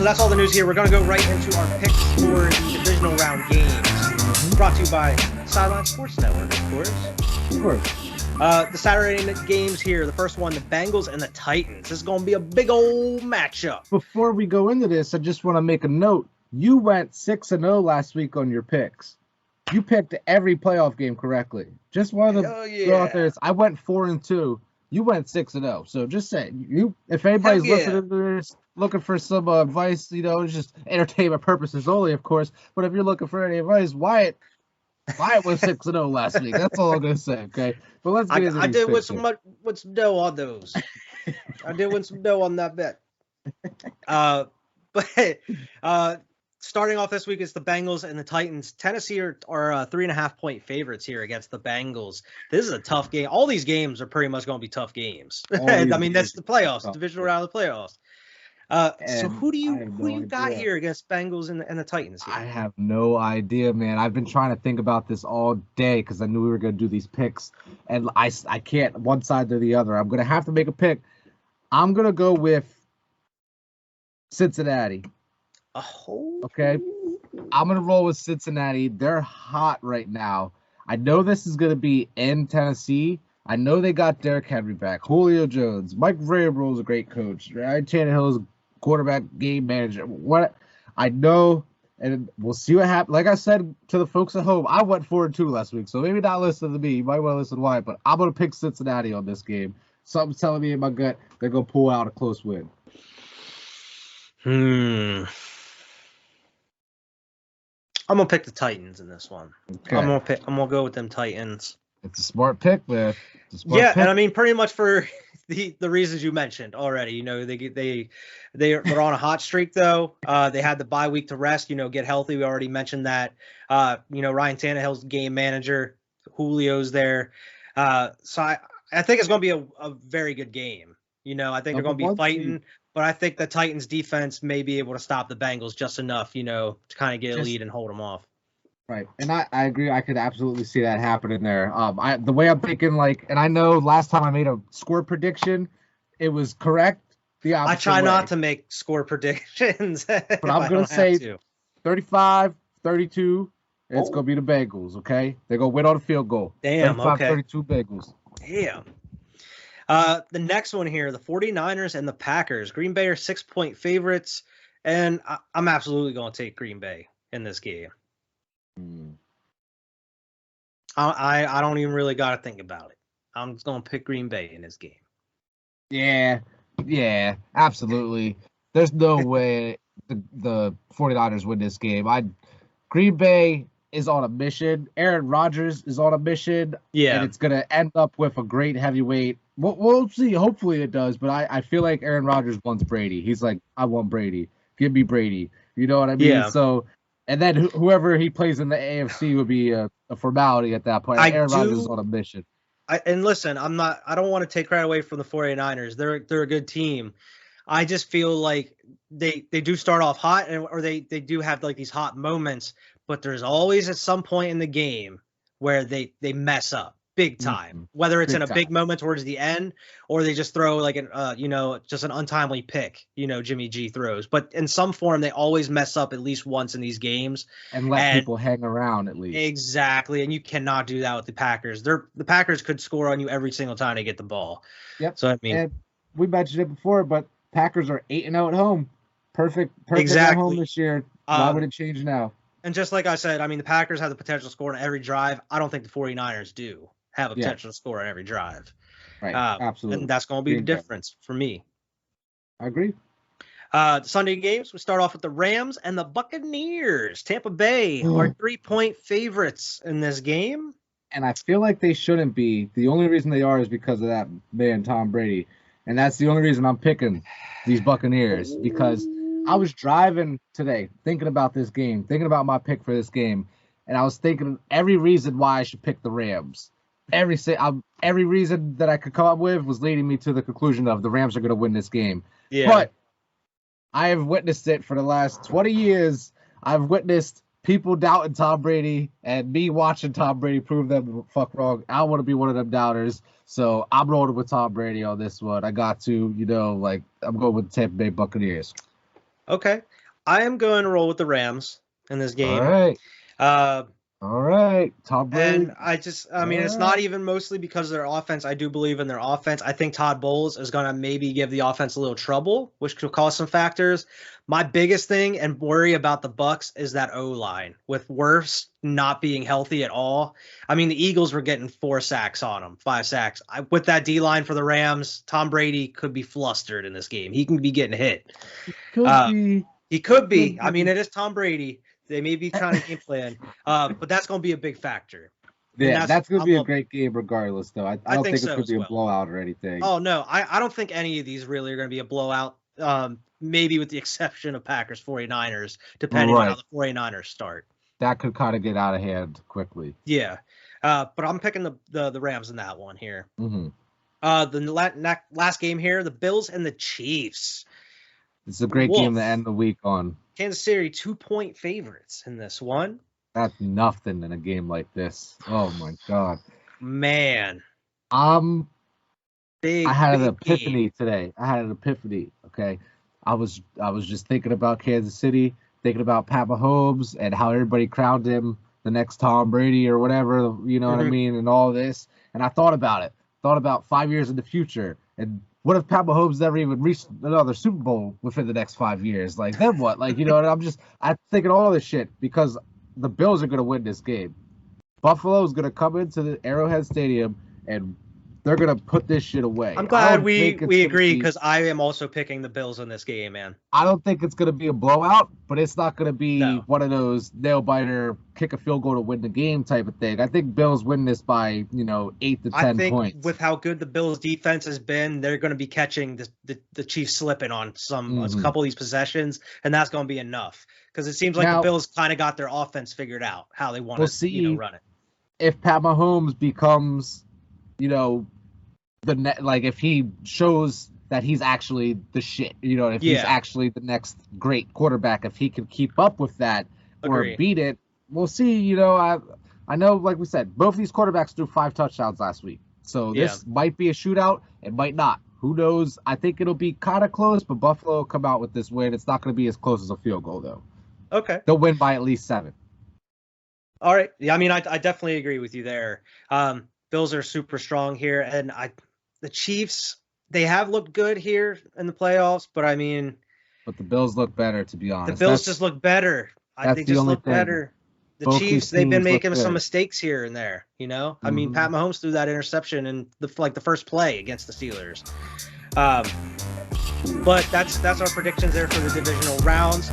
that's all the news here. We're going to go right into our picks for the divisional round games. Brought to you by Sideline Sports Network, of course. Of course. The Saturday games here. The first one, the Bengals and the Titans. This is going to be a big old matchup. Before we go into this, I just want to make a note. You went 6-0 last week on your picks. You picked every playoff game correctly. Just wanted to throw out there. I went 4-2. You went 6-0. So just say if anybody's listening to this, looking for some advice, it's just entertainment purposes only, of course. But if you're looking for any advice, Wyatt was 6-0 last week. That's all I'm gonna say. Okay, but let's get into I did with some dough on those. I did win some dough on that bet. But starting off this week is the Bengals and the Titans. Tennessee are 3.5-point favorites here against the Bengals. This is a tough game. All these games are pretty much going to be tough games. I mean, that's the playoffs, divisional round of the playoffs. So who do you got here against Bengals and the Titans here? I have no idea, man. I've been trying to think about this all day because I knew we were going to do these picks, and I can't one side or the other. I'm going to have to make a pick. I'm going to go with Cincinnati. Okay, I'm going to roll with Cincinnati. They're hot right now. I know this is going to be in Tennessee. I know they got Derrick Henry back, Julio Jones, Mike Vrabel is a great coach, Ryan Tannehill is a quarterback game manager. What I know, and we'll see what happens. Like I said to the folks at home, I went 4-2 last week, so maybe not listen to me. You might want to listen to Wyatt, but I'm going to pick Cincinnati on this game. Something's telling me in my gut they're going to pull out a close win. I'm gonna pick the Titans in this one. Okay. I'm gonna go with them Titans. It's a smart pick, man. And I mean pretty much for the reasons you mentioned already. They're on a hot streak though. They had the bye week to rest. Get healthy. We already mentioned that. Ryan Tannehill's game manager. Julio's there. So I think it's gonna be a very good game. I think they're gonna be fighting. But I think the Titans defense may be able to stop the Bengals just enough, to kind of get a lead and hold them off. Right. And I agree. I could absolutely see that happening there. The way I'm thinking, and I know last time I made a score prediction, it was correct. I try not to make score predictions. But I'm going to say 35-32. It's going to be the Bengals, okay? They're going to win on a field goal. Damn, 35-32 Bengals. Damn. The next one here, the 49ers and the Packers. Green Bay are 6-point favorites, and I'm absolutely going to take Green Bay in this game. I don't even really got to think about it. I'm just going to pick Green Bay in this game. Yeah, absolutely. There's no way the 49ers win this game. Green Bay is on a mission. Aaron Rodgers is on a mission. Yeah. And it's going to end up with a great heavyweight. We'll see. Hopefully it does. But I feel like Aaron Rodgers wants Brady. He's like, I want Brady. Give me Brady. You know what I mean? Yeah. So, and then whoever he plays in the AFC would be a formality at that point. Aaron Rodgers is on a mission. And listen, I don't want to take credit away from the 49ers. They're a good team. I just feel like they do start off hot, or they do have like these hot moments, but there's always at some point in the game where they mess up big time, whether it's in a big moment towards the end, or they just throw like just an untimely pick, Jimmy G throws, but in some form, they always mess up at least once in these games and let people hang around at least. Exactly. And you cannot do that with the Packers. The Packers could score on you every single time they get the ball. Yep. So, I mean, and we mentioned it before, but Packers are 8-0 at home. Perfect exactly. At home this year. Why would it change now? And just like I said, I mean, the Packers have the potential to score on every drive. I don't think the 49ers do have a potential to score on every drive. Right, absolutely. And that's going to be the difference for me. I agree. Sunday games, we start off with the Rams and the Buccaneers. Tampa Bay are 3-point favorites in this game. And I feel like they shouldn't be. The only reason they are is because of that man, Tom Brady. And that's the only reason I'm picking these Buccaneers, because I was driving today thinking about this game, thinking about my pick for this game, and I was thinking every reason why I should pick the Rams. Every reason that I could come up with was leading me to the conclusion of the Rams are going to win this game. Yeah. But I have witnessed it for the last 20 years. I've witnessed people doubting Tom Brady and me watching Tom Brady prove them fuck wrong. I want to be one of them doubters. So I'm rolling with Tom Brady on this one. I got to, I'm going with the Tampa Bay Buccaneers. Okay. I am going to roll with the Rams in this game. All right. Uh, All right. Tom Brady. And I mean, it's not even mostly because of their offense. I do believe in their offense. I think Todd Bowles is going to maybe give the offense a little trouble, which could cause some factors. My biggest thing and worry about the Bucs is that O-line, with Wirfs not being healthy at all. I mean, the Eagles were getting 4 sacks on them, 5 sacks. With that D-line for the Rams, Tom Brady could be flustered in this game. He can be getting hit. He could be. I mean, it is Tom Brady. They may be trying to game plan, but that's going to be a big factor. Yeah, that's going to be a great game regardless, though. I don't think it's going to be a blowout or anything. Oh, no. I don't think any of these really are going to be a blowout, maybe with the exception of Packers 49ers, depending on how the 49ers start. That could kind of get out of hand quickly. Yeah, but I'm picking the Rams in that one here. Mm-hmm. The last game here, the Bills and the Chiefs. It's a great game to end the week on. Kansas City 2-point favorites in this one. That's nothing in a game like this. Oh my God, man! I had an epiphany today. Okay, I was just thinking about Kansas City, thinking about Pat Mahomes and how everybody crowned him the next Tom Brady or whatever. You know what I mean, and all this. And I thought about it. Thought about 5 years in the future and. What if Pat Mahomes never even reached another Super Bowl within the next 5 years? Like, then what? Like, you know, I'm thinking all this shit because the Bills are going to win this game. Buffalo is going to come into the Arrowhead Stadium and they're going to put this shit away. I'm glad we agree because I am also picking the Bills in this game, man. I don't think it's going to be a blowout, but it's not going to be one of those nail-biter, kick a field goal to win the game type of thing. I think Bills win this by, 8 to 10 I points. think with how good the Bills' defense has been, they're going to be catching the Chiefs slipping on a couple of these possessions, and that's going to be enough because it seems like the Bills kind of got their offense figured out, how they want to run it. If Pat Mahomes becomes, if he shows that he's actually the shit, if he's actually the next great quarterback, if he can keep up with that or beat it, we'll see. I know, like we said, both of these quarterbacks threw 5 touchdowns last week. So this might be a shootout. It might not. Who knows? I think it'll be kind of close, but Buffalo will come out with this win. It's not going to be as close as a field goal, though. Okay. They'll win by at least 7. All right. Yeah, I mean, I definitely agree with you there. Bills are super strong here, and the Chiefs, they have looked good here in the playoffs, but I mean... But the Bills look better, to be honest. The Bills just look better. They just look better. The Chiefs, they've been making some mistakes here and there, I mean, Pat Mahomes threw that interception in the first play against the Steelers. But that's our predictions there for the divisional rounds.